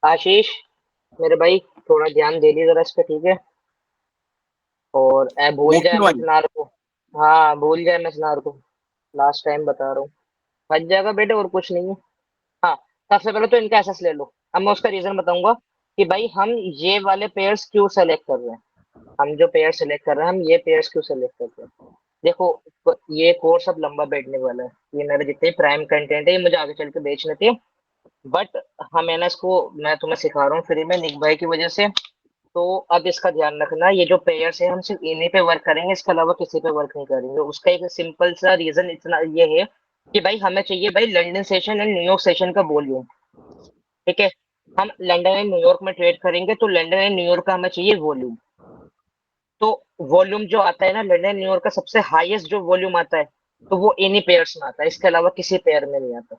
आशीष मेरे भाई, थोड़ा ध्यान दे ली जरा इस पे, ठीक है। और भूल जाए नेक्स्ट मत वाली। नार को। हाँ, भूल जाए मत नार को। लास्ट टाइम बता रहा हूँ। बच जाएगा बेटे, और कुछ नहीं है। हाँ। सबसे पहले तो इनका एसेस ले लो। अब मैं उसका रीजन बताऊंगा कि भाई हम ये वाले पेयर्स क्यों सेलेक्ट कर रहे हैं। हम जो पेयर सेलेक्ट कर रहे हैं, हम ये पेयर्स क्यों सेलेक्ट कर रहे हैं। देखो, ये कोर्स अब लंबा बैठने वाला है। ये मेरे जितने प्राइम कंटेंट है, ये मुझे आगे चल के बेचने थे। बट हम है ना, इसको मैं तुम्हें सिखा रहा हूँ फ्री में निक भाई की वजह से। तो अब इसका ध्यान रखना, ये जो पेयर्स है हम सिर्फ इन्हीं पे वर्क करेंगे, इसके अलावा किसी पे वर्क नहीं करेंगे। उसका एक सिंपल सा रीजन इतना ये है कि भाई हमें चाहिए भाई London session and New York session का वॉल्यूम। ठीक है। हम लंदन एंड न्यूयॉर्क में ट्रेड करेंगे, तो लंदन एंड न्यूयॉर्क का हमें चाहिए वॉल्यूम। तो वॉल्यूम जो आता है ना, लंदन न्यूयॉर्क का सबसे हाईएस्ट जो वॉल्यूम आता है, तो वो इन्हीं पेयर्स में आता है, इसके अलावा किसी पेयर में नहीं आता।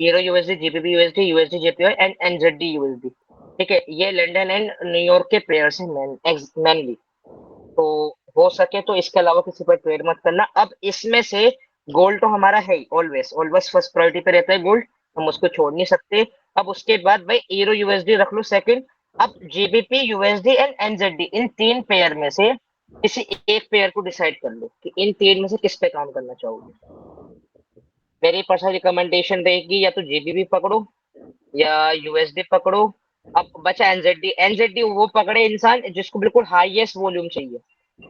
Euro USD, GBP USD, USD JPY and NZD USD. ठीक है, ये लंदन एंड न्यूयॉर्क के पेयर्स हैं मेनली। तो हो सके तो इसके अलावा किसी पर ट्रेड मत करना। अब इसमें से गोल्ड तो हमारा है ही, ऑलवेज ऑलवेज फर्स्ट प्रायोरिटी पे रहता है गोल्ड। हम उसको छोड़ नहीं सकते। अब उसके बाद भाई यूरो यूएसडी रख लो सेकंड। अब जीबीपी यूएसडी एंड एनजेडी, इन तीन पेयर में से किसी एक पेयर को डिसाइड कर लो कि इन तीन में से किस पे काम करना चाहोगे। मेरी पर्सनल रिकमेंडेशन रहेगी, या तो जीबीपी पकड़ो या यूएसडी पकड़ो। अब बचा एनजेडी। एनजेडी वो पकड़े इंसान जिसको बिल्कुल हाईएस्ट वॉल्यूम चाहिए।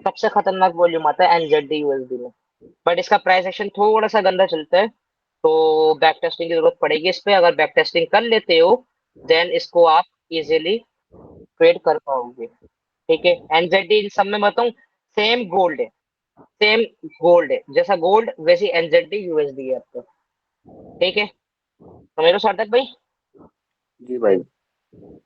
सबसे खतरनाक वॉल्यूम आता है एनजेडी यूएसडी में। बट इसका प्राइस एक्शन थोड़ा सा गंदा चलता है। तो बैक टेस्टिंग की जरूरत पड़ेगी इस पे। अगर बैक टेस्टिंग कर लेते हो, देन इसको आप इजीली ट्रेड कर पाओगे। ठीक है। एनजेडी इन सब में बताऊं, सेम गोल्ड है। सेम गोल्ड है, जैसा गोल्ड वैसी एनजेडी यूएसडी है आपका। ठीक है, समझ लो सार्थक भाई। जी भाई।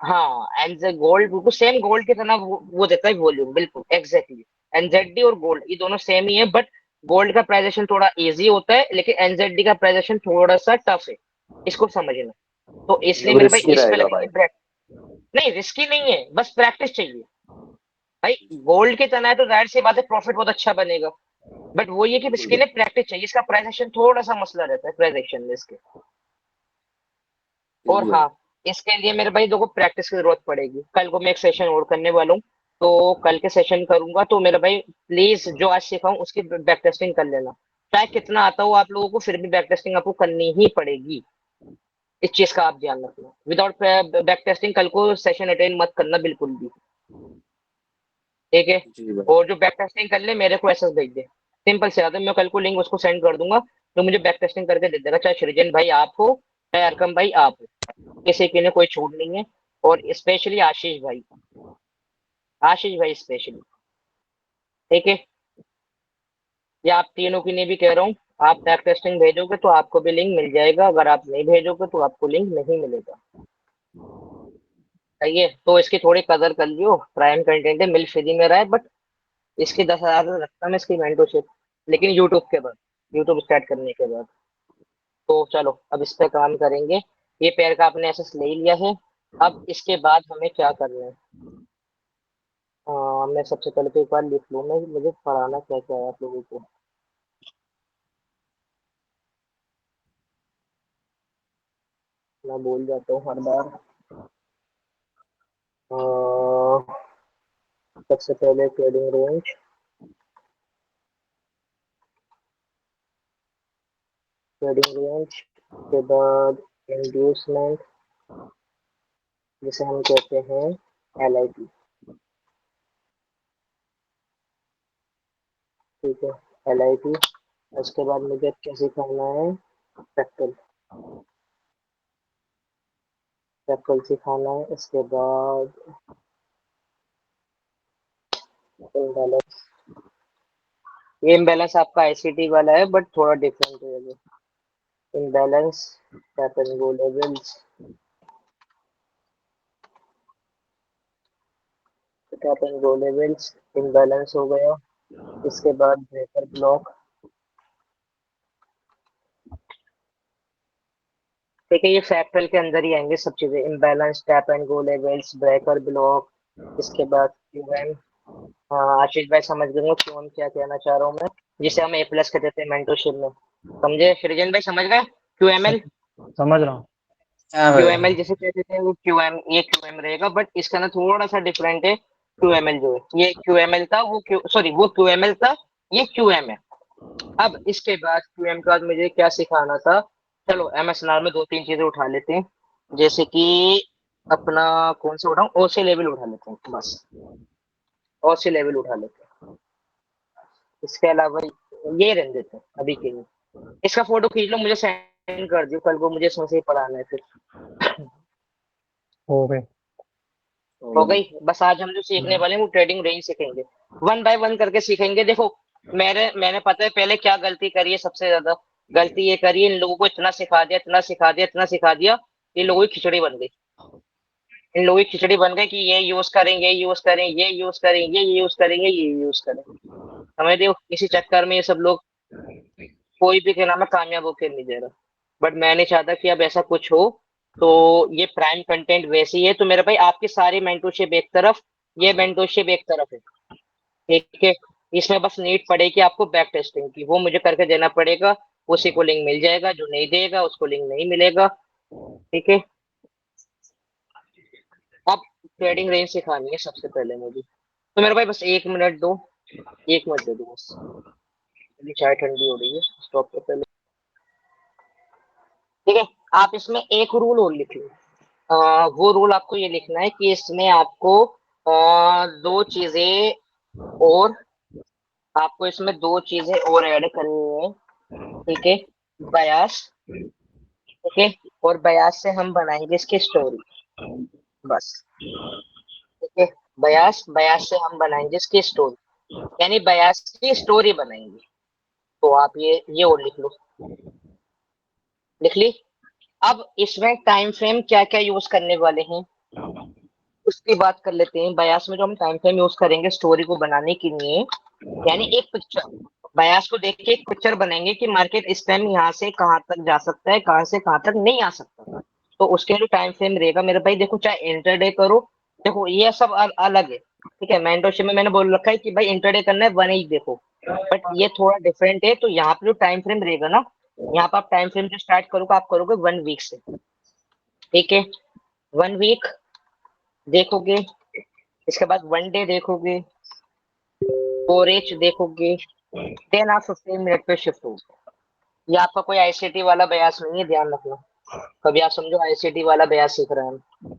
हाँ, एंड गोल्ड बिल्कुल सेम गोल्ड की तरह वो देता है वॉल्यूम, बिल्कुल एग्जैक्टली। एनजेडी और गोल्ड ये दोनों सेम ही है, बट गोल्ड का प्राइजेशन थोड़ा इजी होता है, लेकिन एनजेडी का प्राइजेशन थोड़ा सा टफ है। इसको समझना। तो इसलिए मतलब मेरे भाई रिस्की इस पे रहेगा लगेंगे भाई। ब्रेक। नहीं, रिस्की नहीं है, बस प्रैक्टिस चाहिए। भाई गोल्ड की तरह है तो जाहिर सी बात है प्रॉफिट बहुत अच्छा बनेगा। बट वो ये कि बिल्कुल इसके लिए बिल्कुल। प्रैक्टिस चाहिए। इसका प्राइजेशन थोड़ा सा मसला रहता है प्राइजेशन में इसके। जी और भाई। हाँ, इसके लिए मेरे भाई देखो प्रैक्टिस की जरूरत पड़ेगी। कल को मैं एक सेशन और करने वाला हूँ। तो कल के सेशन करूंगा, तो मेरे भाई प्लीज जो आज सिखाऊं उसकी बैक टेस्टिंग कर लेना। चाहे कितना आता हो आप लोगों को, फिर भी बैक टेस्टिंग आपको करनी ही पड़ेगी। इस चीज का आप ध्यान रखना। विदाउट बैक टेस्टिंग कल को सेशन अटेंड मत करना बिल्कुल भी। ठीक है। जी भाई। और जो बैक टेस्टिंग कर ले मेरे को एसएस भेज दे। सिंपल से आता है, मैं कल को लिंक उसको सेंड कर दूंगा। तो मुझे बैक टेस्टिंग करके दे देगा, चाहे सृजन भाई आप हो, चाहे अरकम भाई आप हो। किसी के लिए कोई छूट नहीं है। और स्पेशली आशीष भाई। आशीष भाई स्पेशली। ठीक है। या आप तीनों के लिए भी कह रहा हूँ। आप बैक टेस्टिंग भेजोगे तो आपको भी लिंक मिल जाएगा, अगर आप नहीं भेजोगे तो आपको लिंक नहीं मिलेगा। सही है, तो इसकी थोड़ी कदर कर लियो। प्राइम कंटेंट है, मिल फ्री में रहा है, बट इसकी 10,000 रखता मैं इसकी मेंटरशिप। लेकिन यूट्यूब के बाद, यूट्यूब स्टार्ट करने के बाद। तो चलो अब इस पे काम करेंगे। ये पेयर का आपने एसेस ले लिया है। अब इसके बाद हमें क्या करना है। मैं सबसे पहले तो एक बार लिख लूँ मैं, मुझे पढ़ाना क्या क्या है आप लोगों को। मैं भूल जाता हूँ हर बार। अ, सबसे पहले ट्रेडिंग रेंज। ट्रेडिंग रेंज के बाद इंड्यूसमेंट, जिसे हम कहते हैं LIP। ठीक है, LIP। उसके बाद मुझे क्या सिखाना है, फ्रैक्टल। फ्रैक्टल सिखाना है। इसके बाद इम्बैलेंस। ये इम्बैलेंस आपका ICT वाला है, बट थोड़ा डिफरेंट है ये। Imbalance, tap and go levels. Tap and go levels imbalance हो गया। इसके बाद ब्रेकर ब्लॉक। ठीक है, ये फैक्टल के अंदर ही आएंगे सब चीजें, imbalance, tap and go levels, breaker block. इसके बाद क्यूएम। हाँ, आशीष भाई समझ गए क्यूएम क्या कहना चाह रहा हूँ मैं। जिसे हम A+ कहते थे मेंटरशिप में। समझे सृजन भाई, समझ गए स- QML। समझ रहा हूँ। हाँ क्यू भाई। एम एल जैसे कहते थे वो क्यू एम, ये क्यू एम रहेगा, बट इसका ना थोड़ा सा डिफरेंट है। क्यू एम एल जो है, ये क्यू एम एल था, वो क्यू सॉरी वो क्यू एम एल था, ये क्यू एम है। अब इसके बाद क्यू एम के बाद मुझे क्या सिखाना था। चलो एम एस एन आर में दो तीन चीजें उठा लेते हैं, जैसे कि अपना कौन सा उठाऊं, ओ सी लेवल उठा लेते हैं बस। ओ सी लेवल उठा लेते हैं, इसके अलावा ये रहने देते हैं अभी के लिए। इसका फोटो खींच लो, मुझे सेंड कर दियो, कल को मुझे इसमें से ही पढ़ाना है फिर। हो गए। हो गई। बस आज हम जो सीखने वाले हैं वो ट्रेडिंग रेंज सीखेंगे, वन बाय वन करके सीखेंगे। देखो मैंने पता है पहले क्या गलती करी है, सबसे ज्यादा गलती ये करी है, इन लोगों को इतना सिखा दिया, इतना सिखा दिया, इतना सिखा दिया, इन लोगों की खिचड़ी बन गई। इन लोगों की खिचड़ी बन गई कि ये यूज करें, ये यूज करें, ये यूज करें, ये यूज करेंगे, ये यूज करें। हमें देखो इसी चक्कर में ये सब लोग, कोई भी क्या नाम है कामयाब होकर नहीं दे रहा। बट मैं नहीं चाहता कि अब ऐसा कुछ हो। तो ये प्राइम कंटेंट वैसे ही है, तो मेरे भाई आपकी सारी मेंटरशिप एक तरफ, ये मेंटरशिप एक तरफ है। ठीक है। इसमें बस नीड पड़ेगी आपको बैक टेस्टिंग की, वो मुझे करके देना पड़ेगा। उसी को लिंक मिल जाएगा, जो नहीं देगा उसको लिंक नहीं मिलेगा। ठीक है। अब ट्रेडिंग रेंज सिखानी है सबसे पहले मुझे, तो मेरे भाई बस 1 मिनट दो, 1 मिनट दे दो बस। अभी चाय ठंडी हो रही है, स्टॉप पे पहले। ठीक है। आप इसमें एक रूल और लिख लो। वो रूल आपको ये लिखना है कि इसमें आपको दो चीजें और, आपको इसमें दो चीजें और ऐड करनी है। ठीक है। बयास। ठीक है। और बयास से हम बनाएंगे इसकी स्टोरी बस। ठीक है। बयास बयास से हम बनाएंगे इसकी स्टोरी, यानी बयास की स्टोरी बनाएंगे। तो आप ये और लिख लो। लिख ली। अब इसमें टाइम फ्रेम क्या क्या यूज करने वाले हैं उसकी बात कर लेते हैं। बयास में जो हम टाइम फ्रेम यूज करेंगे स्टोरी को बनाने के लिए, यानी एक पिक्चर, बयास को देख के एक पिक्चर बनाएंगे कि मार्केट इस टाइम यहाँ से कहाँ तक जा सकता है, कहाँ से कहाँ तक नहीं आ सकता। तो उसके लिए टाइम फ्रेम रहेगा मेरे भाई। देखो चाहे इंटरडे करो, देखो ये सब अलग है। ठीक है। मेंटरशिप में मैंने बोल रखा है कि भाई इंटरडे करना है 1 वीक देखो, बट ये थोड़ा डिफरेंट है। तो यहाँ पे जो टाइम फ्रेम रहेगा ना, यहाँ पे आप टाइम फ्रेम जो स्टार्ट करोगे आप करोगे 1 वीक से। ठीक है। 1 वीक देखोगे, इसके बाद 1 डे देखोगे, 4H देखोगे, देन आप 15 मिनट पे शिफ्ट हो। ये आपका कोई आईसीटी वाला बयास नहीं है, ध्यान रखना। कभी आप समझो आईसीटी वाला बयास सीख रहे हैं हम।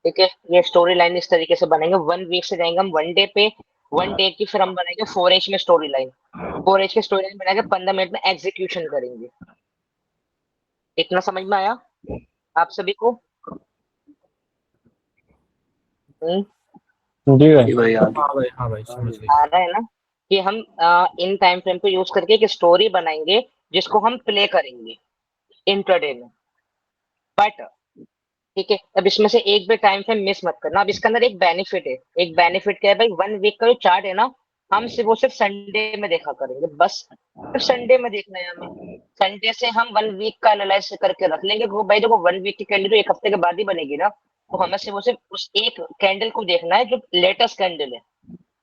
ठीक है। ये स्टोरी लाइन इस तरीके से बनेंगे, 1 वीक से जाएंगे हम 1 डे पे, 1 डे की फिर हम बनाएंगे 4H में स्टोरी लाइन, 4H की स्टोरी लाइन बनाएंगे, 15 मिनट में एग्जीक्यूशन करेंगे। इतना समझ में आया आप सभी को? हम्म, जी भाई। जी भाई आगे। हाँ भाई, हाँ भाई, समझ गए। आ रहा है ना कि हम इन टाइम फ्रेम को यूज करके एक स्टोरी बनाएंगे जिसको हम प्ले करेंगे इंटरडे में। बट ठीक है, अब इसमें से एक भी टाइम फ्रेम मिस मत करना। अब इसके अंदर एक बेनिफिट है। एक बेनिफिट क्या है भाई, 1 वीक का जो चार्ट है ना, हम सिर्फ वो सिर्फ संडे में देखा करेंगे बस। सिर्फ संडे में देखना है हमें। संडे से हम 1 वीक का एनालाइज करके रख लेंगे। वो भाई देखो 1 वीक की कैंडल तो एक हफ्ते के बाद ही बनेगी ना, तो हमें सिर्फ वो सिर्फ उस एक कैंडल को देखना है जो लेटेस्ट कैंडल है।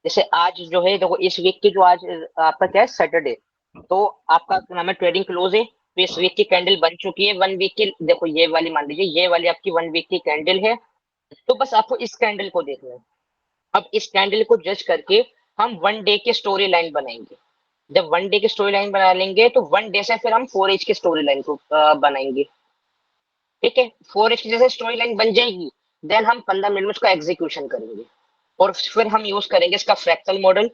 जैसे आज जो है देखो, इस वीक की जो आज आपका क्या है, सैटरडे, तो आपका क्या नाम है, ट्रेडिंग क्लोज है, तो इस वीक की कैंडल बन चुकी है 1 वीक की। देखो ये वाली मान लीजिए, ये वाली आपकी 1 वीक की कैंडल है। तो बस आपको इस कैंडल को देखना है। अब इस कैंडल को जज करके हम 1 डे की स्टोरी लाइन बनाएंगे। जब 1 डे की स्टोरी लाइन बना लेंगे तो 1 डे से फिर हम 4H की स्टोरी लाइन को बनाएंगे। ठीक है। 4H की जैसे स्टोरी लाइन बन जाएगी, देन हम 15 मिनट में उसका एग्जीक्यूशन करेंगे। और फिर हम यूज करेंगे इसका फ्रैक्टल मॉडल।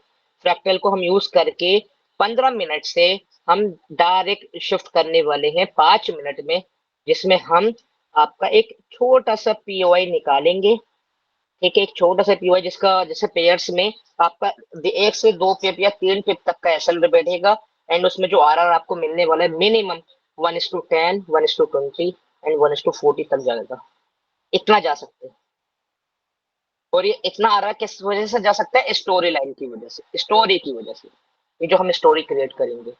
फ्रैक्टल को हम यूज करके 15 मिनट से हम डायरेक्ट शिफ्ट करने वाले हैं 5 मिनट में, जिसमें हम आपका एक छोटा सा पीओआई निकालेंगे। ठीक है। एक छोटा सा पीओआई जिसका जैसे पेयर्स में आपका 1 से 2 पिप या 3 पिप तक का एसएल बैठेगा, एंड उसमें जो आरआर आपको मिलने वाला है मिनिमम 1:10, 1:20 एंड 1:40 तक जाएगा। इतना जा सकते हैं। और ये इतना आ रहा है किस वजह से जा सकता है, स्टोरी लाइन की वजह से, स्टोरी की वजह से। ये जो हम स्टोरी क्रिएट करेंगे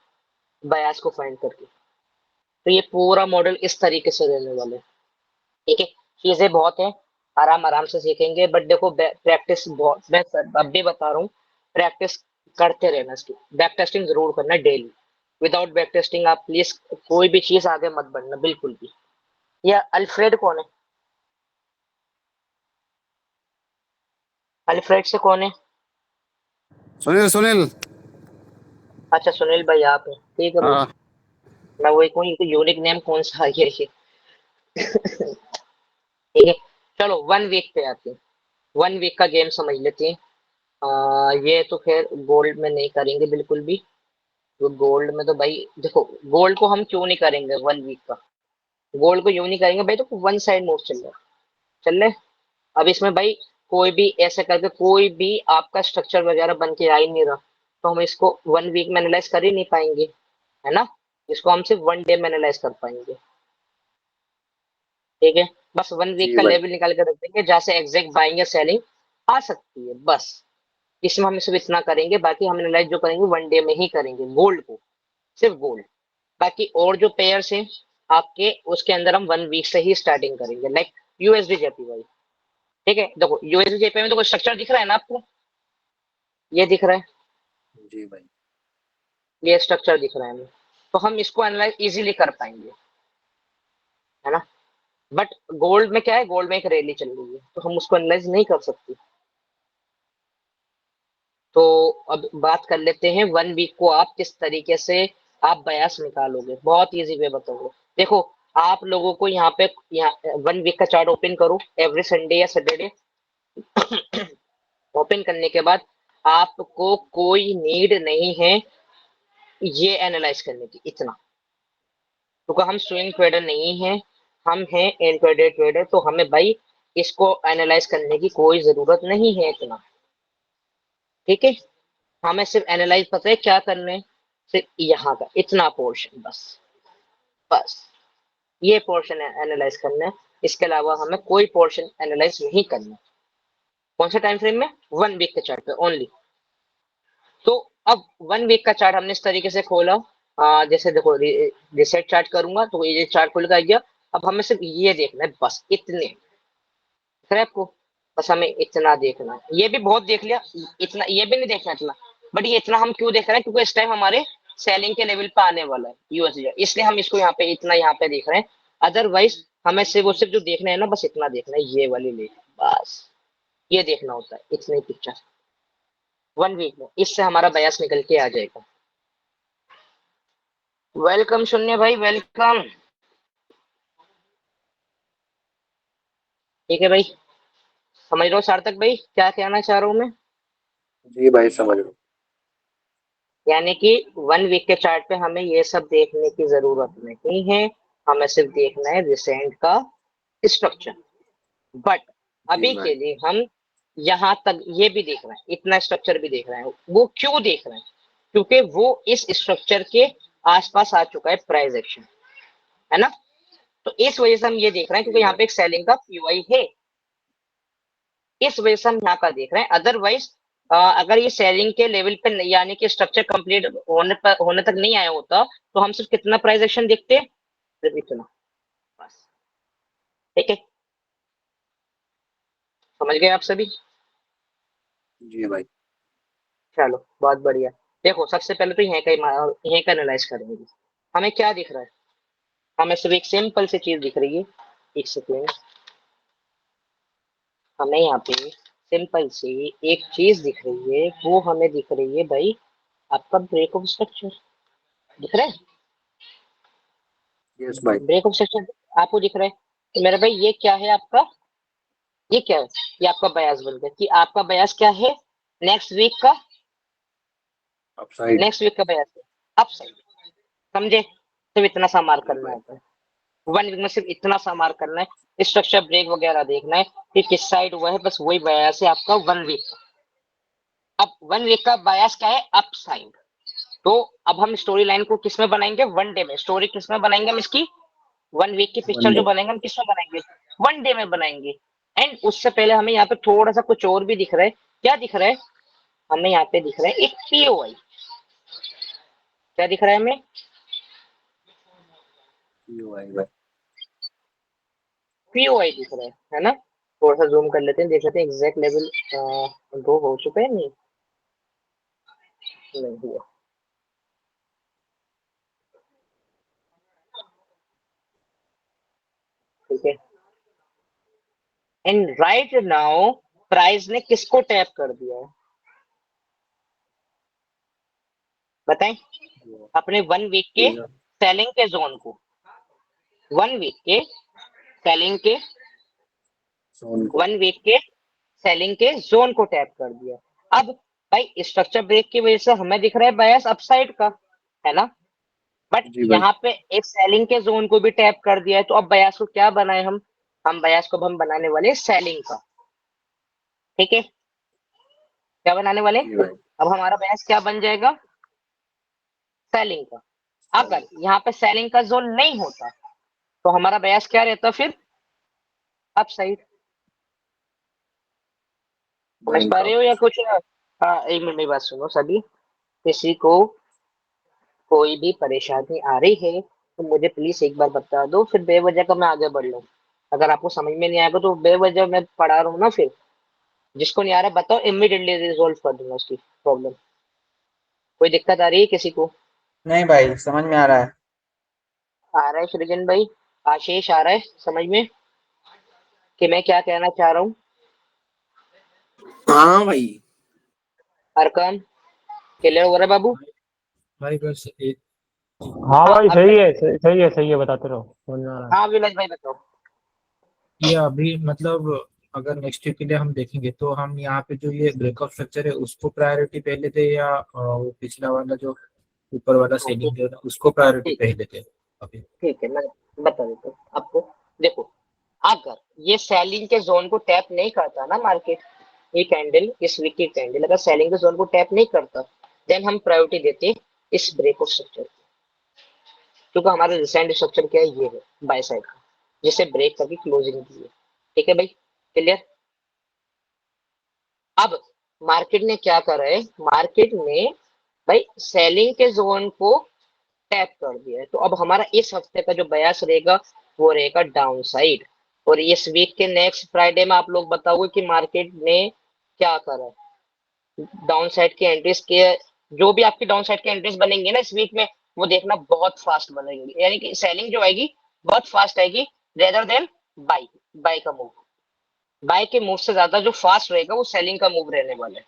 बयास को फाइंड करके, तो ये पूरा मॉडल इस तरीके से रहने वाला है। ठीक है। चीजें बहुत है, आराम आराम से सीखेंगे, बट देखो प्रैक्टिस बहुत, मैं अब भी बता रहा हूँ, प्रैक्टिस करते रहना इसकी। बैक टेस्टिंग जरूर करना डेली। विदाउट बैक टेस्टिंग आप प्लीज कोई भी चीज आगे मत बढ़ना बिल्कुल भी। या अल्फ्रेड कौन है? अल्फ्रेड से कौन है? सुनील सुनील। अच्छा सुनील भाई आप हैं, ठीक है भाई। हाँ मैं वही कहूँ ये यूनिक नेम कौन सा है ये ठीक है। चलो 1 वीक पे आते हैं। 1 वीक का गेम समझ लेते हैं। ये तो खैर गोल्ड में नहीं करेंगे बिल्कुल भी। तो गोल्ड में तो भाई देखो, गोल्ड को हम क्यों नहीं करेंगे 1 वीक का? गोल्ड को यूं नहीं करेंगे भाई, तो वन साइड मूव चल रहा है, चल रहे। अब इसमें भाई कोई भी ऐसे करके कोई भी आपका स्ट्रक्चर वगैरह बन के आ ही नहीं रहा, तो हम इसको 1 वीक में एनालाइज कर ही नहीं पाएंगे, है ना। इसको हम सिर्फ 1 डे में एनालाइज कर पाएंगे, ठीक है। बस 1 वीक जी का भाई। लेवल निकाल के रख देंगे जहां से एग्जैक्ट बाइंग या सेलिंग आ सकती है, बस। इसमें हम सिर्फ इतना करेंगे, बाकी हम एनालाइज जो करेंगे 1 डे में ही करेंगे गोल्ड को, सिर्फ गोल्ड। बाकी और जो पेयर्स हैं आपके, उसके अंदर हम 1 वीक से ही स्टार्टिंग करेंगे, लाइक यूएसडी जेपी भाई। ठीक है, देखो यूएसडी जेपी में तो कोई स्ट्रक्चर दिख रहा है ना आपको? ये दिख रहा है, जी भाई। ये स्ट्रक्चर दिख रहा है हमें, तो हम इसको एनालाइज इजीली कर पाएंगे, है ना। बट गोल्ड में क्या है, गोल्ड में एक रैली चल रही है, तो हम उसको एनालाइज नहीं कर सकते। तो अब बात कर लेते हैं 1 वीक को आप किस तरीके से आप बयास निकालोगे। बहुत इजी वे बताओगे। देखो, आप लोगों को यहाँ 1 वीक का चार्ट ओपन करो एवरी संडे या सैटरडे। ओपन करने के बाद आपको कोई नीड नहीं है ये एनालाइज करने की, इतना। क्योंकि हम स्विंग ट्रेडर नहीं है, हम हैं इंट्राडे ट्रेडर, तो हमें भाई इसको एनालाइज करने की कोई जरूरत नहीं है इतना, ठीक है। हमें सिर्फ एनालाइज पता है क्या करना है, सिर्फ यहाँ का इतना पोर्शन, बस। बस ये पोर्शन एनालाइज करना है, इसके अलावा हमें कोई पोर्शन एनालाइज नहीं करना। कौन सा टाइम फ्रेम में? 1 वीक के चार्ट पे ओनली। तो अब 1 वीक का चार्ट हमने इस तरीके से खोला। जैसे देखो, रिसेट चार्ट करूंगा तो ये चार्ट खुल गया। अब हमें सिर्फ ये देखना है, बस इतने, दिख रहा है आपको? बस हमें इतना देखना है, ये भी बहुत देख लिया, इतना ये भी नहीं देखना इतना। बट ये इतना हम क्यों देख रहे हैं? क्योंकि इस टाइम हमारे सेलिंग के लेवल पे आने वाला है यूएसडी, इसलिए हम इसको यहाँ पे इतना यहाँ पे देख रहे हैं। अदरवाइज हमें सिर्फ वो सिर्फ जो देखना है ना, बस इतना देखना है, ये वाली ले, बस ये देखना होता है, इतनी पिक्चर 1 वीक में, इससे हमारा बयास निकल के आ जाएगा। वेलकम शून्य भाई, वेलकम। ठीक है भाई, समझ लो सार्थक भाई क्या कहना चाह रहा हूँ मैं। जी भाई समझ लो। यानी कि 1 वीक के चार्ट पे हमें ये सब देखने की जरूरत नहीं है, हमें सिर्फ देखना है रिसेंट का स्ट्रक्चर। बट जी अभी भाई। के लिए हम यहाँ तक ये भी देख रहे हैं, इतना स्ट्रक्चर भी देख रहे हैं। वो क्यों देख रहे हैं? क्योंकि वो इस स्ट्रक्चर के आसपास आ चुका है प्राइस एक्शन, है ना। तो इस वजह से हम ये देख रहे हैं, जी क्योंकि यहाँ भाई। पे एक सेलिंग का पीओआई है, इस वजह से हम यहाँ का देख रहे हैं। अदरवाइज अगर ये सेलिंग के लेवल पे यानी कि स्ट्रक्चर कंप्लीट होने तक नहीं आया होता, तो हम सिर्फ कितना प्राइस एक्शन देखते हैं, सिर्फ इतना, बस। ठीक है, समझ गए आप सभी? जी भाई। चलो बहुत बढ़िया। देखो सबसे पहले तो यहाँ का एनालाइज करेंगे। हमें क्या दिख रहा है? हमें सिर्फ एक सिंपल सी चीज दिख रही है, एक सेकेंड। हमें यहाँ पे सिंपल सी एक चीज दिख रही है, वो हमें दिख रही है भाई, आपका ब्रेक ऑफ स्ट्रक्चर दिख रहा है। यस भाई। ब्रेक ऑफ स्ट्रक्चर आपको दिख रहा है, तो मेरे भाई ये क्या है आपका? ये क्या है? ये आपका बयास बन गया, कि आपका बयास क्या है नेक्स्ट वीक का? अपसाइड। नेक्स्ट वीक का बयास है अपसाइड, समझे? सिर्फ इतना सा मार्क जी करना भाई। होता है 1 वीक में, सिर्फ इतना सा मार्क करना है, स्ट्रक्चर ब्रेक वगैरह देखना है कि किस साइड हुआ है, बस वही बयास है आपका 1 वीक का। अब 1 वीक का बयास क्या है? Up side. तो अब हम स्टोरी लाइन को किस में बनाएंगे? 1 डे में। स्टोरी किस में बनाएंगे हम इसकी? 1 वीक की वन पिक्चर जो डे। बनाएंगे हम किस में बनाएंगे? 1 डे में बनाएंगे। एंड उससे पहले हमें यहाँ पे थोड़ा सा कुछ और भी दिख रहा है। क्या दिख रहा है? हमें यहाँ पे दिख रहा है एक पीओआई। क्या दिख रहा है हमें? यू आई भाई। पीओआई दिख रहा है ना। थोड़ा सा जूम कर लेते हैं, देख लेते हैं एग्जैक्ट लेवल दो हो चुका है, नहीं नहीं हुआ। ठीक है। एंड राइट नाउ प्राइस ने किसको टैप कर दिया है बताएं? अपने 1 वीक के ठीक है। सेलिंग के जोन को, 1 वीक के सेलिंग के सोन को। 1 वीक के सेलिंग के जोन को टैप कर दिया। अब भाई स्ट्रक्चर ब्रेक की वजह से हमें दिख रहा है बायस अपसाइड का, है ना? बट जी भाई। यहाँ पे एक सेलिंग के जोन को भी टैप कर दिया है, तो अब बायस को क्या बनाए हम बायस को हम बनाने वाले सेलिंग का। ठीक है, क्या बनाने वाले? जी भाई। अब हमारा बायस क्या बन जाएगा? सेलिंग का। अगर यहाँ पे सेलिंग का जोन नहीं होता तो हमारा बायस क्या रहता फिर? अपसाइड। समझ बाइंग पा का। रहे हो या कुछ? हाँ, 1 मिनट मेरी बात सुनो सभी। किसी को कोई भी परेशानी आ रही है तो मुझे प्लीज एक बार बता दो, फिर बेवजह का मैं आगे बढ़ लूँ। अगर आपको समझ में नहीं आएगा तो बेवजह मैं पढ़ा रहा हूँ ना, फिर जिसको नहीं आ रहा बताओ, इमीडिएटली रिजोल्व कर दूंगा उसकी प्रॉब्लम। कोई दिक्कत आ रही है किसी को? नहीं भाई, समझ में आ रहा है। आ रहा है सृजन भाई? आशीष आ रहा है समझ में कि मैं क्या कहना चाह रहा हूँ? हाँ भाई। अरकान क्लियर हो रहा है बाबू? भाई बस एक हाँ हाँ भाई, सही अविनाश। है, सही है, सही है, बताते रहो, समझ में आ रहा है। हाँ अविनाश भाई बताओ। ये अभी मतलब अगर नेक्स्ट वीक के लिए हम देखेंगे तो हम यहाँ पे जो ये ब्रेकअप स्ट्रक्चर है उसको प्रायोरिटी पहले दे, या वो पिछला वाला जो ऊपर वाला हाँ, ठीक सेलिंग है उसको प्रायोरिटी ठीक पहले दे अभी। ठीक है, मैं बता देता हूँ आपको। देखो, अगर ये सेलिंग के जोन को टैप नहीं करता ना मार्केट, ये कैंडल, इस वीक की कैंडल अगर सेलिंग के जोन को टैप नहीं करता, देन हम प्रायोरिटी देते इस ब्रेकआउट स्ट्रक्चर, क्योंकि हमारा रिसेंट स्ट्रक्चर क्या है, ये है बाय साइड का, जिसे ब्रेक करके क्लोजिंग की है। ठीक है भाई, क्लियर? अब मार्केट ने क्या करा है, मार्केट ने भाई सेलिंग के जोन को टैप कर दिया है, तो अब हमारा इस हफ्ते का जो बयास रहेगा वो रहेगा डाउन साइड। और इस वीक के नेक्स्ट फ्राइडे में आप लोग बताओगे कि मार्केट ने क्या करा, डाउन साइड की एंट्रीज के, जो भी आपकी डाउन साइड की एंट्रीज बनेंगी ना इस वीक में, वो देखना बहुत फास्ट बनेंगी, यानी कि सेलिंग जो आएगी बहुत फास्ट आएगी, रेदर देन बाई, बाई का मूव। बाय के मूव से ज्यादा जो फास्ट रहेगा वो सेलिंग का मूव रहने वाला है।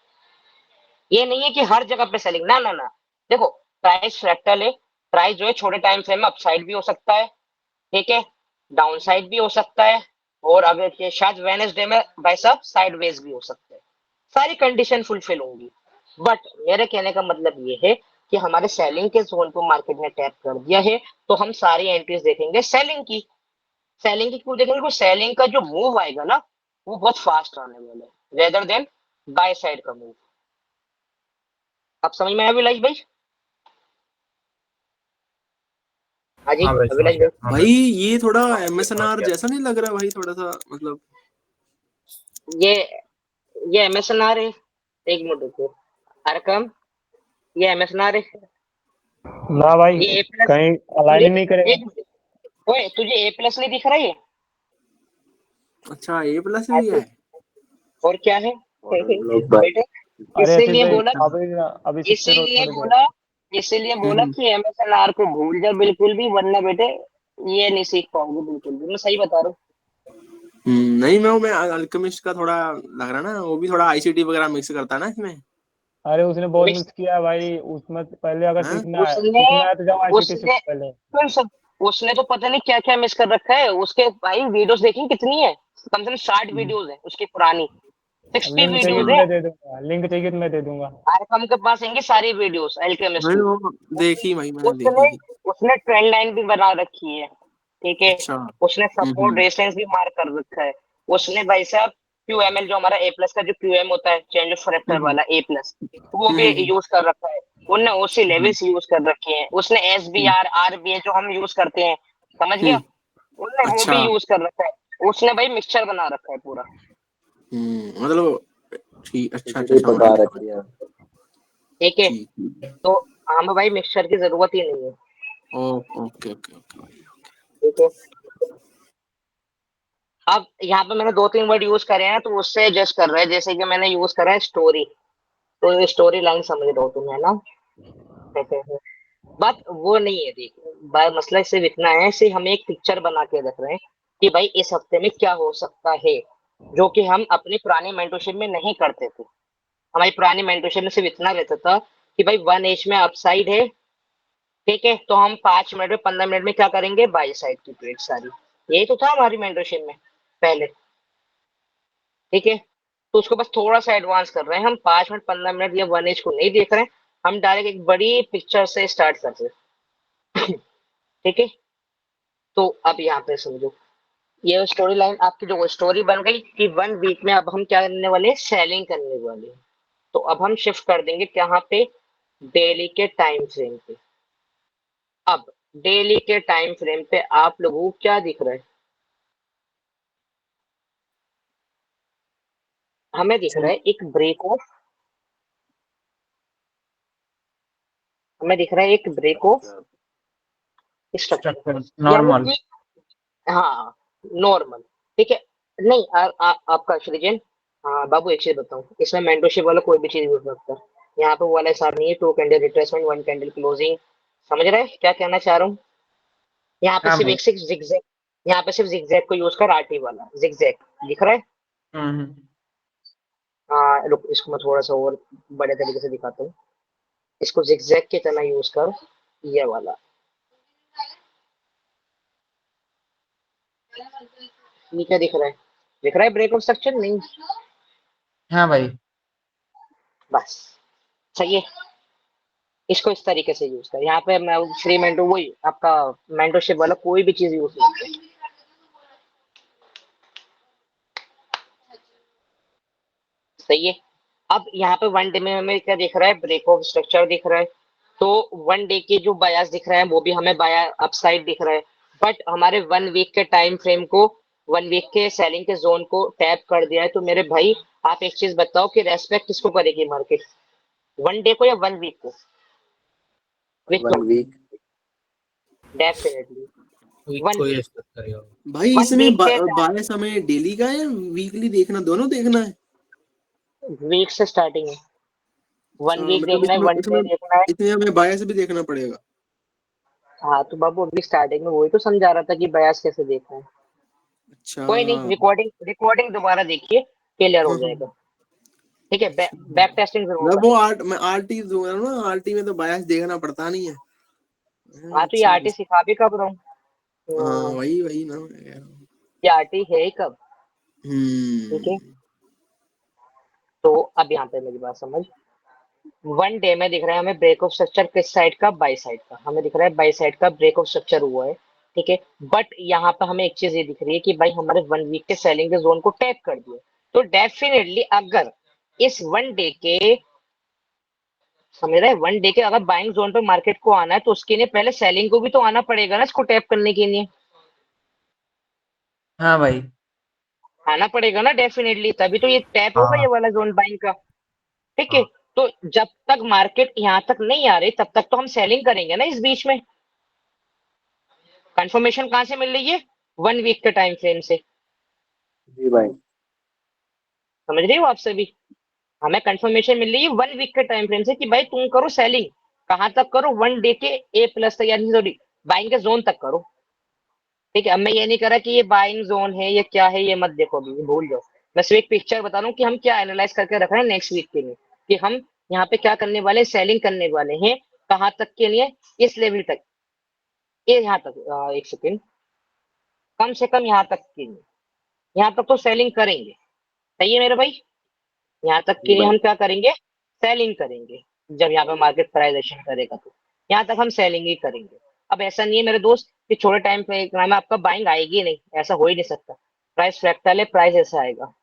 ये नहीं है कि हर जगह पे सेलिंग, ना ना ना। देखो, प्राइस फ्रैक्टल है, प्राइस जो है छोटे टाइम फ्रेम में अपसाइड भी हो सकता है, ठीक है, डाउन साइड भी हो सकता है, और अगर के शायद वेनेसडे में भाई साहब साइडवेज भी हो सकता है। सारी कंडीशन फुलफिल होंगी। बट मेरे कहने का मतलब ये है कि हमारे सेलिंग के जोन को मार्केट ने टैप कर दिया है, तो हम सारी एंट्रीज देखेंगे सेलिंग की। सेलिंग की क्यों देखेंगे? वो सेलिंग का जो मूव आएगा ना वो बहुत फास्ट आने वाला है, रेदर देन बाय साइड का मूव। आप समझ में आया अभिलाष भाई? हाँ जी हाँ भाई समझ अभिलाष गया, भाई। हाँ भाई भाई ये थोड़ा समझ एमएसएनआर गया। जैसा नहीं लग रहा भाई, थोड़ा सा मतलब। ये ये एमएसएनआर है, एक मिनट रुको। अरकम, ये एमएसएनआर है, ना भाई, ये ए प्लस। कहीं अलाइन तुझे ही नहीं करेगा। एक मिनट, ओए तुझे ए प्लस नहीं दिख रहा है? अच्छा, ए प्लस हाँ भी तो है। और क्या है? और लोग भाई। बेटे, अरे आशीष इसीलिए भाई, बोला, अभी सुनते रहो इसीलिए थोड़ी देर। बोला, इसीलिए बोला हम्म। कि एमएसएनआर को भूल जा बिल्कुल भी, वरना बेटे ये नहीं सीख पाओगे बिल्कुल भी, मैं सही बता रहा हूँ। नहीं, मैं अल्केमिस्ट का थोड़ा लग रहा ना, वो भी थोड़ा आईसीटी वगैरह मिक्स करता है ना इसमें। अरे उसने बहुत मिक्स, मिस किया है भाई, उसमें पहले अगर हाँ। उसने सीखना है तो जाओ आईसीटी उसने सीखो पहले। कौन सा, उसने तो पता नहीं क्या क्या मिस कर रखा है उसके भाई। वीडियोस देखी कितनी है? कम से कम 60 वीडियोस है उसकी पुरानी, 60 लिंक चाहिए वीडियोस तो है। मैं दे दूंगा, लिंक चाहिए तो मैं दे दूंगा। आरकम के पास आएंगे सारी वीडियोस एल्केमिस्ट मैंने की। वो देखी भाई, मैंने उसने देखी थी। उसने ट्रेंड लाइन भी बना रखी है, ठीक है, अच्छा। उसने सपोर्ट रेजिस्टेंस भी मार्क कर रखा है। उसने भाई साहब क्यूएमएल, जो हमारा ए प्लस का जो क्यूएम होता है, चेंज ऑफ फैक्टर हम्म। वाला ए प्लस, वो भी हम्म। यूज कर रखा है। उनने ओसी हम्म। लेवल्स यूज कर रखे हैं, उसने S B hmm. R R B A जो हम यूज करते हैं, समझ गया, हम्म। उनने वो अच्छा। भी यूज कर रखा है। उसने भाई मिक्सचर बना रखा है पूरा। मतलब ठीक, अच्छा अच्छा, खिचड़ी समझ पका गया। रखी है। ठीक है, ठीक। तो हमें भाई मिक्सचर की जरूरत ही नहीं है। ओके ओके ओके भाई। ठीक है, अब यहाँ पे मैंने 2-3 वर्ड यूज करे हैं तो उससे जज कर रहा है, जैसे कि मैंने यूज करा है स्टोरी, तो स्टोरी लाइन समझ रहे हो तुम, है ना? बात वो नहीं है, देख, बात मसला सिर्फ इतना है, सिर्फ हम एक पिक्चर बना के रख रहे हैं। कि भाई इस हफ्ते में क्या हो सकता है, जो कि हम अपनी पुरानी मेंटरशिप में नहीं करते थे। हमारी पुरानी मेंटरशिप में सिर्फ इतना रहता था कि भाई 1H में अपसाइड है, ठीक है, तो हम 5 मिनट में 15 मिनट में क्या करेंगे, बाई साइड की ट्रेड सारी। यही तो था हमारी मेंटरशिप में पहले, ठीक है। तो उसको बस थोड़ा सा एडवांस कर रहे हैं हम, 5 मिनट 15 मिनट या 1H को नहीं देख रहे हैं, हम डायरेक्ट एक बड़ी पिक्चर से स्टार्ट करते हैं। ठीक है। तो अब यहाँ पे समझो, ये स्टोरी लाइन आपकी जो स्टोरी बन गई कि 1 वीक में अब हम क्या करने वाले हैं, सेलिंग करने वाले हैं। तो अब हम शिफ्ट कर देंगे कहाँ पे, डेली के टाइम फ्रेम पे। अब डेली के टाइम फ्रेम पे आप लोगों को क्या दिख रहा है, हमें दिख रहा है एक ब्रेक ऑफ, हमें दिख रहा है एक ब्रेक ऑफ स्ट्रक्चर, स्ट्रक्चर यानी नॉर्मल। कि हाँ, नॉर्मल, ठीक है। नहीं आपका सृजन, हाँ बाबू एक चीज बताऊं, इसमें मेंटरशिप वाला कोई भी चीज यूज मत कर। यहाँ पे वो वाला हिसाब नहीं है, 2 कैंडल रिट्रेसमेंट 1 कैंडल क्लोजिंग, समझ रहे हैं क्या कहना चाह रहा हूँ। यहाँ पे हाँ सिर्फ भाई। एक सिर्फ जिगजैग, यहाँ पे सिर्फ जिगजैग को यूज कर, आरटी वाला जिगजैग दिख रहा है। हम्म। हाँ रुक, इसको मैं थोड़ा सा और बड़े तरीके से दिखाता हूँ। इसको जिगजैग की तरह यूज कर, ये वाला, ये क्या दिख रहा है, दिख रहा है ब्रेक ऑफ स्ट्रक्चर नहीं, हाँ भाई। बस सही है। इसको इस तरीके से यूज कर, यहाँ पे मैं फ्री मेंटो, वही आपका मेंटरशिप वाला कोई भी चीज यूज नहीं कर, सही है। अब यहाँ पे 1 डे में हमें क्या दिख रहा है, ब्रेक ऑफ स्ट्रक्चर दिख रहा है। तो 1 डे के जो बायस दिख रहा है वो भी हमें बाया अपसाइड दिख रहा है, बट हमारे 1 वीक के टाइम फ्रेम को, 1 वीक के सेलिंग के जोन को टैप कर दिया है। तो मेरे भाई आप एक चीज बताओ कि रेस्पेक्ट किसको करेगी मार्केट, 1 डे को या 1 वीक को, with 1 week. Definitely week one को ही वीक एक्सपेक्ट करेगा। भाई वन इसमें वीक के बाय समय डेली का है, वीकली देखना, दोनों देखना है। वीक से स्टार्टिंग है, वन अच्छा वीक मतलब देखना है, इसमें 1 डे इसमें देखना है। इसमें हमें बायस भी देखना पड़ेगा। हाँ तो बाबू अभी स्टार्टिंग में वही तो समझा रहा था कि बयास कैसे देखना है। अच्छा। कोई नहीं, रिकॉर्डिंग रिकॉर्डिंग दोबारा देखिए, क्लियर हो हाँ हाँ। जाएगा। ठीक है, अच्छा बैक टेस्टिंग जरूर मतलब वो करना। आर्ट मैं आरटी दूंगा ना, आरटी में तो बायस देखना पड़ता नहीं है। हाँ तो ये अच्छा आरटी सिखा भी कब रहा हूँ, हाँ वही वही ना मैं कह रहा हूँ। ये आरटी है ही कब, ठीक है। हम्म। तो अब यहाँ पे मेरी बात समझ, 1 डे में दिख रहा है हमें ब्रेक ऑफ स्ट्रक्चर किस साइड का, बाई साइड का, हमें दिख रहा है बाई साइड का ब्रेक ऑफ स्ट्रक्चर हुआ है, ठीक है। बट यहाँ पे हमें एक चीज ये दिख रही है कि भाई हमारे 1 वीक के सेलिंग के जोन को टैप कर दिया। तो डेफिनेटली अगर इस 1 डे के, समझ रहे हैं, 1 डे के अगर बाइंग जोन पे मार्केट को आना है तो उसके लिए पहले सेलिंग को भी तो आना पड़ेगा ना, इसको टैप करने के लिए हाँ भाई। आना पड़ेगा ना डेफिनेटली, तभी तो ये टैप होगा ये हाँ वाला जोन बाइंग का, ठीक है। हाँ। तो जब तक मार्केट यहाँ तक नहीं आ रही तब तक तो हम सेलिंग करेंगे ना इस बीच में। कंफर्मेशन कहाँ से मिल रही है, 1 वीक के टाइम फ्रेम से, जी भाई। समझ रहे हो आप सभी। हमें कंफर्मेशन मिल रही है 1 वीक के टाइम फ्रेम से कि भाई तुम करो सेलिंग, कहाँ तक करो, 1 डे के ए प्लस तक, यानी सॉरी बाइंग के जोन तक करो, ठीक है। अब मैं ये नहीं कर रहा कि ये बाइंग जोन है ये क्या है, ये मत देखो अभी, ये भूल जाओ। मैं सिर्फ एक पिक्चर बता रहा हूँ कि हम क्या एनालाइज करके रख रहे हैं नेक्स्ट वीक के लिए, कि हम यहाँ पे क्या करने वाले, सेलिंग करने वाले हैं, कहाँ तक के लिए, इस लेवल तक, ये यहाँ तक, एक सेकेंड, कम से कम यहाँ तक के लिए, यहाँ तक तो सेलिंग करेंगे, सही है मेरे भाई। यहाँ तक के जी लिए भाई। हम क्या करेंगे, सेलिंग करेंगे। जब यहाँ पे मार्केट प्राइजेशन करेगा तो यहाँ तक हम सेलिंग ही करेंगे। अब ऐसा नहीं है मेरे दोस्त कि छोटे टाइम पे में आपका बाइंग आएगी नहीं, ऐसा हो ही नहीं सकता। प्राइस फ्रैक्टल है, प्राइस ऐसा आएगा,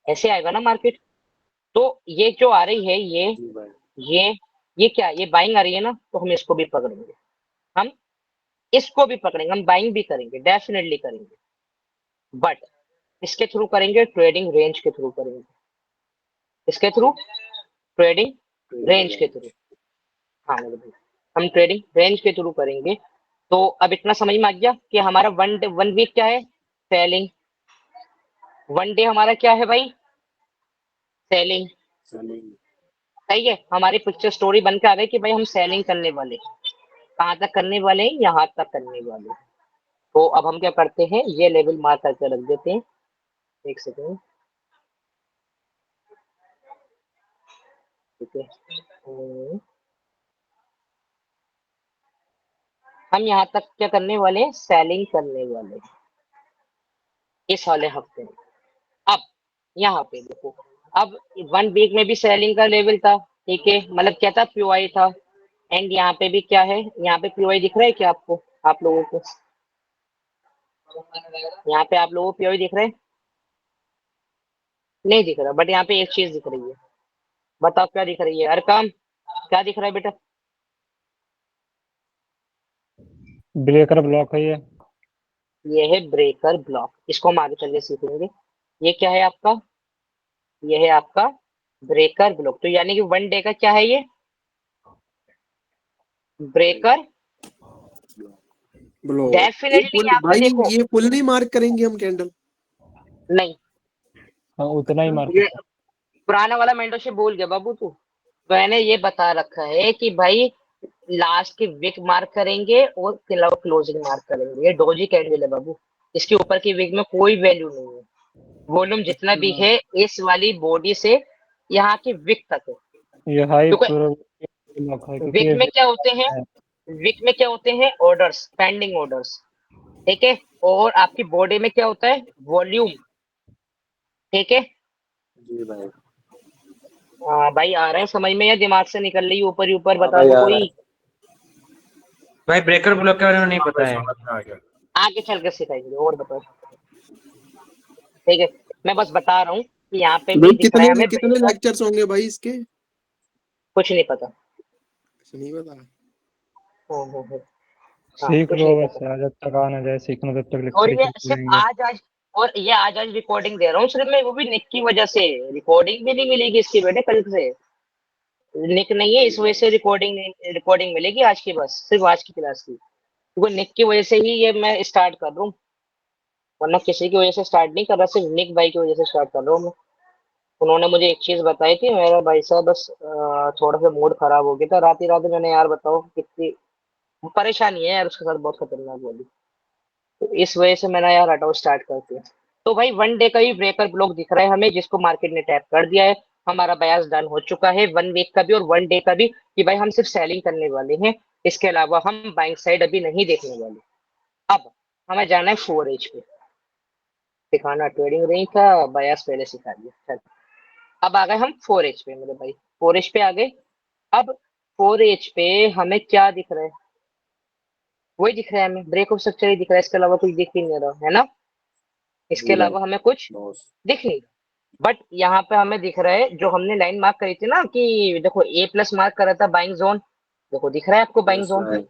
ऐसे आएगा ना मार्केट। तो ये जो आ रही है जी भाई। ये ये क्या, ये बाइंग आ रही है ना, तो हम इसको भी पकड़ेंगे, हम इसको भी पकड़ेंगे, हम बाइंग भी करेंगे, डेफिनेटली करेंगे, बट इसके थ्रू करेंगे, ट्रेडिंग रेंज के थ्रू करेंगे, इसके थ्रू, ट्रेडिंग रेंज के थ्रू। हाँ मेरे भाई, हम ट्रेडिंग रेंज के थ्रू करेंगे। तो अब इतना समझ में आ गया कि हमारा 1 वीक क्या है, सेलिंग, 1 डे हमारा क्या है भाई, सेलिंग, चलेंगे। सही है। हमारी पिक्चर स्टोरी बन के आ गई कि भाई हम सेलिंग करने वाले हैं, कहाँ तक करने वाले हैं, यहाँ तक करने वाले हैं। तो अब हम क्या करते हैं, ये लेवल मार्क करके रख देते हैं। एक सेकेंड, ठीक है। हम यहाँ तक क्या करने वाले हैं, सेलिंग करने वाले हैं इस वाले हफ्ते में। अब यहाँ पे देखो, अब 1 वीक में भी सेलिंग का लेवल था, ठीक है, मतलब क्या था, पीओआई था। एंड यहाँ पे भी क्या है, यहाँ पे पीओआई दिख रहा है क्या आपको, आप लोगों को यहाँ पे आप लोगों को पीओआई दिख रहा है? नहीं दिख रहा, बट यहाँ पे एक चीज दिख रही है। बताओ क्या दिख रही है अरकाम, क्या दिख रहा है बेटा? ब्रेकर ब्लॉक है ये है ब्रेकर ब्लॉक, इसको हम आगे चल के सीखेंगे। ये क्या है आपका, ये है आपका ब्रेकर ब्लॉक। तो यानी कि 1 डे का क्या है, ये ब्रेकर। ब्लो डेफिनेटली यहाँ पे भाई देखो, ये फुल नहीं मार्क करेंगे हम कैंडल? नहीं हाँ, उतना ही मार्क ये पुराना वाला मेंटरशिप भूल गया बाबू तू। मैंने ये बता रखा है कि भाई लास्ट की विक मार्क करेंगे और क्लोजिंग मार्क करेंगे, ये डोजी कैंडल है बाबू। इसके ऊपर की विक में कोई वैल्यू नहीं है। वॉल्यूम जितना भी है इस वाली बॉडी से यहाँ की विक तक है। ये हाई क्योंकि ब्लॉक है क्योंकि विक ये में क्या होते हैं, विक में क्या होते हैं, ऑर्डर्स, पेंडिंग ऑर्डर्स, ठीक है। और आपकी बॉडी में क्या होता है, वॉल्यूम, ठीक है। जी भाई। भाई आ रहे हैं समझ में या दिमाग से निकल रही है ऊपर ही ऊपर, बता भाई दो आ रहा कोई। भाई ब्रेकर ब्लॉक के बारे में नहीं पता है। समझ में आ गया। आगे चल के सिखाएंगे, और बताओ, ठीक है। मैं बस बता रहा हूँ कि यहाँ पे भी भाई दिख रहा है कितने हमें कितने ब्रेकर, लेक्चर्स होंगे भाई इसके? कुछ नहीं पता। नहीं पता। हाँ सीख कुछ लो नहीं बस पता। यार, जब तक आ ना जाए सीखना तब तक और ये लेक्चर सिर्फ लेंगे। आज, और ये आज रिकॉर्डिंग दे रहा हूँ सिर्फ मैं, वो भी निक की वजह से। रिकॉर्डिंग भी नहीं मिलेगी इसकी बेटे कल से, निक नहीं है इस वजह से रिकॉर्डिंग, रिकॉर्डिंग मिलेगी आज की, बस सिर्फ आज की क्लास की, क्योंकि निक की वजह से ही ये मैं स्टार्ट कर रहा हूँ, वरना किसी की वजह से स्टार्ट नहीं कर रहा, सिर्फ निक भाई की वजह से स्टार्ट कर रहा हूँ मैं। उन्होंने मुझे एक चीज बताई थी, मेरा भाई साहब बस थोड़ा सा मूड खराब हो गया था रात ही रात, मैंने यार बताओ कितनी परेशानी है यार उसके साथ, बहुत खतरनाक वाली। तो इस वजह से मैंने यार हटाओ स्टार्ट करते हैं। तो भाई 1 डे का ही ब्रेकर ब्लॉक दिख रहा है हमें, जिसको मार्केट ने टैप कर दिया है। हमारा बयास डन हो चुका है 1 वीक का भी और 1 डे का भी, कि भाई हम सिर्फ सेलिंग करने वाले हैं, इसके अलावा हम बाइंग साइड अभी नहीं देखने वाले। अब हमें जाना है 4H पे, सिखाना ट्रेडिंग रेंज था, बयास पहले सिखा दिया, चल। अब आ गए हम 4H पे मेरे भाई, 4H पे आ गए। अब 4H पे हमें क्या दिख रहा है, वही दिख रहा है हमें, ब्रेक ऑफ स्ट्रक्चर ही दिख रहा है, इसके अलावा कुछ दिख ही नहीं रहा है ना, इसके जी भाई। अलावा हमें कुछ बॉस। दिख नहीं। बट यहाँ पे हमें दिख रहा है, जो हमने लाइन मार्क करी थी ना कि देखो ए प्लस मार्क करा था बाइंग जोन, देखो दिख रहा है आपको बाइंग यस जोन। भाई।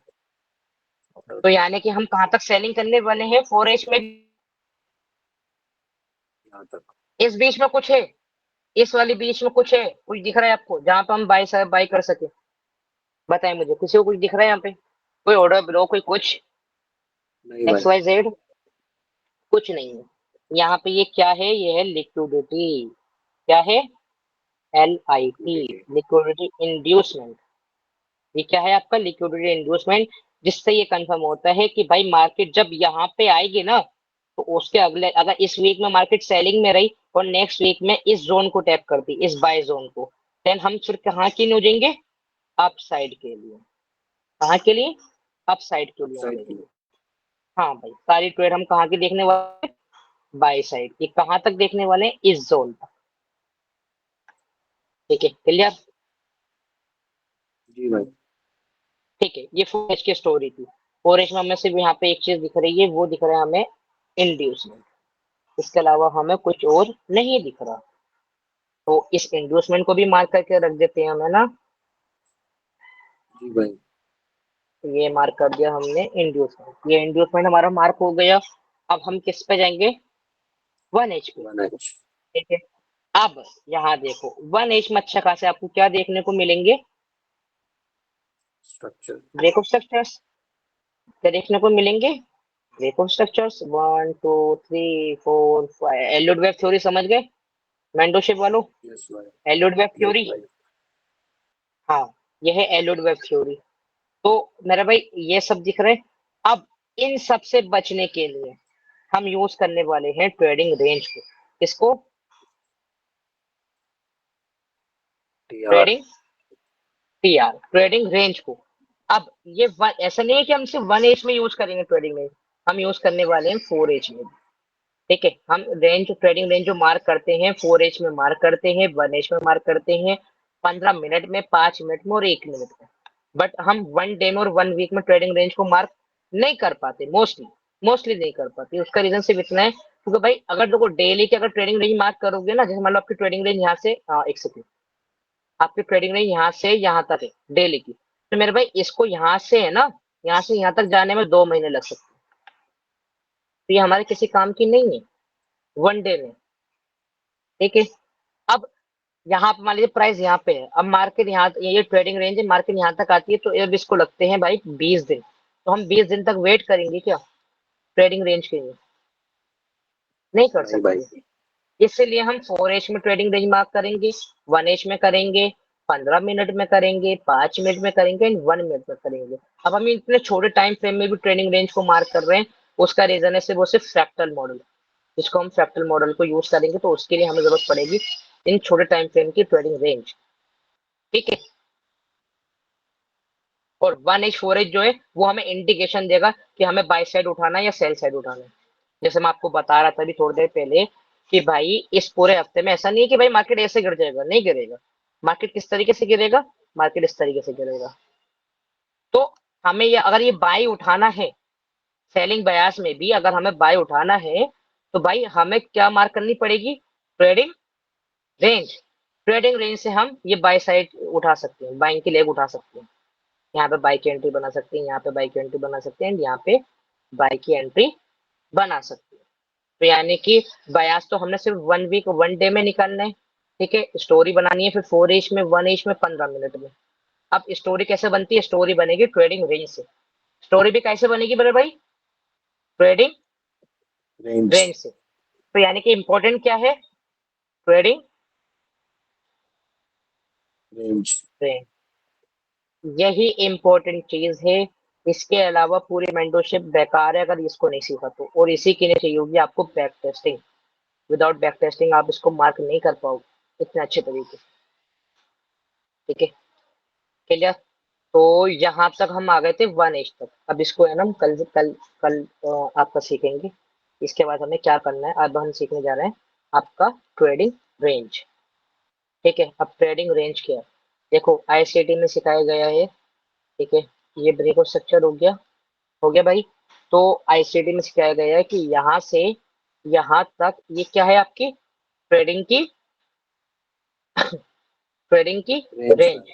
तो यानी कि हम कहाँ तक सेलिंग करने वाले हैं 4H में, यहाँ तक। इस बीच में कुछ है, इस वाली बीच में कुछ है, कुछ दिख रहा है आपको जहाँ पे हम बाई कर सके? बताएं मुझे, किसी को कुछ दिख रहा है यहाँ पे, कोई ऑर्डर ब्लो, कोई कुछ, नहीं भाई। XYZ, कुछ नहीं है। यहाँ पे ये क्या है, ये है लिक्विडिटी, क्या है, LIT, लिक्विडिटी इंड्यूसमेंट। ये क्या है आपका, लिक्विडिटी इंड्यूसमेंट, जिससे ये कंफर्म होता है कि भाई मार्केट जब यहाँ पे आएगी ना, तो उसके अगले, अगर इस वीक में मार्केट सेलिंग में रही और नेक्स्ट वीक में इस जोन को टैप करती, इस बाय जोन को, देन हम फिर कहाँ के लिए हो जाएंगे, अप साइड के लिए। कहाँ के लिए, अप साइड के लिए हो साइड जाएंगे। की। हाँ भाई, सारी ट्रेड हम कहाँ की देखने वाले हैं, बाय साइड की। कहाँ तक देखने वाले हैं, इस जोन तक, ठीक है, क्लियर? जी भाई। ठीक है, ये 4H की स्टोरी थी। 4H में हमें सिर्फ यहाँ पे एक चीज दिख रही है, वो दिख रहा है हमें इंड्यूसमेंट, इसके अलावा हमें कुछ और नहीं दिख रहा। तो इस इंड्यूसमेंट को भी मार्क करके रख देते हैं हम, है ना। जी भाई। ये मार्क कर दिया हमने इंड्यूसमेंट, ये इंड्यूसमेंट हमारा मार्क हो गया। अब हम किस पे जाएंगे, 1H पे, 1H। ठीक है। अब यहाँ देखो 1H में अच्छा खासा आपको क्या देखने को मिलेंगे, स्ट्रक्चर। ब्रेक ऑफ स्ट्रक्चर्स, क्या देखने को मिलेंगे, break of structures 1 2 3 4 5। Elliott wave theory समझ गए मेंटरशिप वालों, यस भाई। एल्यूड वेब यस थ्योरी, भाई। हाँ, यह है एल्यूड वेब थ्योरी। तो मेरा भाई ये सब दिख रहा है। अब इन सब से बचने के लिए हम यूज करने वाले हैं ट्रेडिंग रेंज को। किसको? ट्रेडिंग टीआर, ट्रेडिंग रेंज को। अब ये ऐसा नहीं है कि हम सिर्फ 1H में यूज करेंगे ट्रेडिंग रेंज, हम यूज करने वाले हैं 4H में। ठीक है, हम रेंज ट्रेडिंग रेंज जो मार्क करते हैं 4H में मार्क करते हैं, 1H में मार्क करते हैं, 15 मिनट में, 5 मिनट में और 1 मिनट में। बट हम 1 डे में और 1 वीक में ट्रेडिंग रेंज को मार्क नहीं कर पाते, मोस्टली नहीं कर पाते। उसका रीजन सिर्फ इतना है क्योंकि भाई अगर देखो डेली की अगर ट्रेडिंग रेंज मार्क करोगे ना, जैसे मान लो आपकी ट्रेडिंग रेंज यहाँ से एक सेकंड, आपकी ट्रेडिंग रेंज यहाँ से यहाँ तक है डेली की, तो मेरे भाई इसको यहाँ से है ना, यहाँ से यहाँ तक जाने में 2 महीने लग सकते हैं, तो ये हमारे किसी काम की नहीं है 1 डे में। ठीक है, अब यहाँ पे मान लीजिए प्राइस यहाँ पे है, अब मार्केट यहाँ, ये ट्रेडिंग रेंज है, मार्केट यहाँ तक आती है, तो अब इसको लगते हैं भाई 20 दिन, तो हम 20 दिन तक वेट करेंगे क्या ट्रेडिंग रेंज के लिए? नहीं कर सकते। इसलिए हम 4H में ट्रेडिंग रेंज मार्क करेंगे, 1H में करेंगे, 15 मिनट में करेंगे, 5 मिनट में करेंगे एंड 1 मिनट में करेंगे। अब हम इतने छोटे टाइम फ्रेम में भी ट्रेडिंग रेंज को मार्क कर रहे हैं, उसका रीजन है सिर्फ वो सिर्फ फ्रैक्टल मॉडल। जिसको हम फ्रैक्टल मॉडल को यूज करेंगे तो उसके लिए हमें जरूरत पड़ेगी इन छोटे टाइम फ्रेम की ट्रेडिंग रेंज। ठीक है, और 1H 4H जो है वो हमें इंडिकेशन देगा कि हमें बाय साइड उठाना है या सेल साइड उठाना है। जैसे मैं आपको बता रहा था अभी थोड़ी देर पहले कि भाई इस पूरे हफ्ते में ऐसा नहीं है कि भाई मार्केट ऐसे गिर जाएगा, नहीं गिरेगा। मार्केट किस तरीके से गिरेगा? मार्केट इस तरीके से गिरेगा। तो हमें ये अगर ये बाय उठाना है, सेलिंग बयास में भी अगर हमें बाय उठाना है तो भाई हमें क्या मार्क करनी पड़ेगी? Trading range. ट्रेडिंग रेंज से हम ये बाय साइड उठा सकते हैं, बाइंग की लेग उठा सकते हैं। यहाँ पे बाय की एंट्री बना सकते हैं, यहाँ पे बाय की एंट्री बना सकते हैं, यहाँ पे बाय की एंट्री बना सकते हैं। तो यानी कि बयास तो हमने सिर्फ 1 वीक 1 डे में निकालना है। ठीक है, स्टोरी बनानी है फिर 4H में, 1H में, 15 मिनट में। अब स्टोरी कैसे बनती है? स्टोरी बनेगी ट्रेडिंग रेंज से। स्टोरी भी कैसे बनेगी बड़े भाई? ट्रेडिंग रेंज से। तो यानी कि इंपॉर्टेंट क्या है? ट्रेडिंग रेंज, यही इंपॉर्टेंट चीज है। इसके अलावा पूरी मेंटरशिप बेकार है अगर इसको नहीं सीखा तो। और इसी के लिए चाहिए होगी आपको back testing. Without back testing आप इसको मार्क नहीं कर पाओगे इतने अच्छे तरीके से। ठीक है, क्लियर? तो यहाँ तक हम आ गए थे 1H तक। अब इसको है ना हम कल आपका सीखेंगे। इसके बाद हमें क्या करना है, अब हम सीखने जा रहे हैं आपका ट्रेडिंग रेंज। ठीक है, अब ट्रेडिंग रेंज क्या है देखो, ICT में सिखाया गया है। ठीक है, ये ब्रेक ऑफ स्ट्रक्चर हो गया भाई। तो ICT में सिखाया गया है कि यहाँ से यहाँ तक ये क्या है आपकी ट्रेडिंग की रेंज।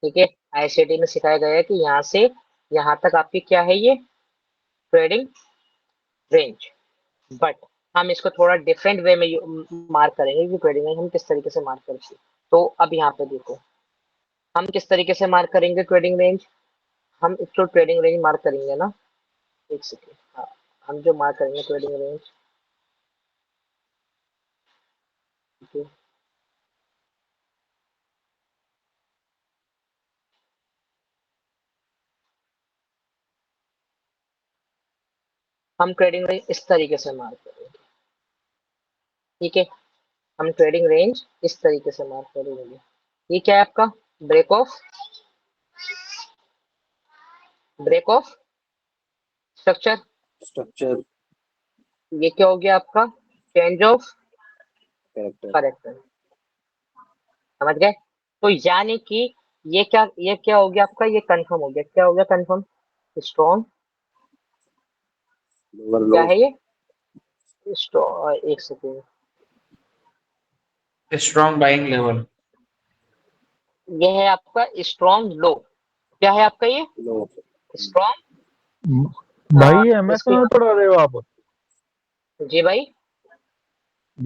ठीक है, ICT में सिखाया गया है कि यहाँ से यहाँ तक आपकी क्या है ये ट्रेडिंग रेंज। बट हम इसको थोड़ा डिफरेंट वे में मार्क करेंगे कि ट्रेडिंग रेंज हम किस तरीके से मार्क करते हैं। तो अब यहाँ पे देखो हम किस तरीके से मार्क करेंगे ट्रेडिंग रेंज। हम इसको ट्रेडिंग रेंज मार्क करेंगे ना, एक सेकेंड। हाँ, हम जो मार्क करेंगे ट्रेडिंग रेंज, ठीक है, हम ट्रेडिंग रेंज इस तरीके से मार्क करेंगे। ठीक है, हम ट्रेडिंग रेंज इस तरीके से मार्क करेंगे। ये क्या है आपका ब्रेक ऑफ स्ट्रक्चर। ये क्या हो गया आपका चेंज ऑफ करेक्टर। समझ गए? तो यानी कि ये क्या हो गया आपका, ये कंफर्म हो गया। क्या हो गया कंफर्म? स्ट्रॉन्ग क्या है ये? एक सेकेंड, स्ट्रॉन्ग बाइंग लेवल। ये है आपका स्ट्रॉन्ग लो। क्या है आपका ये स्ट्रॉन्ग? भाई ये MS इसकी में पढ़ा रहे हो आप? जी भाई,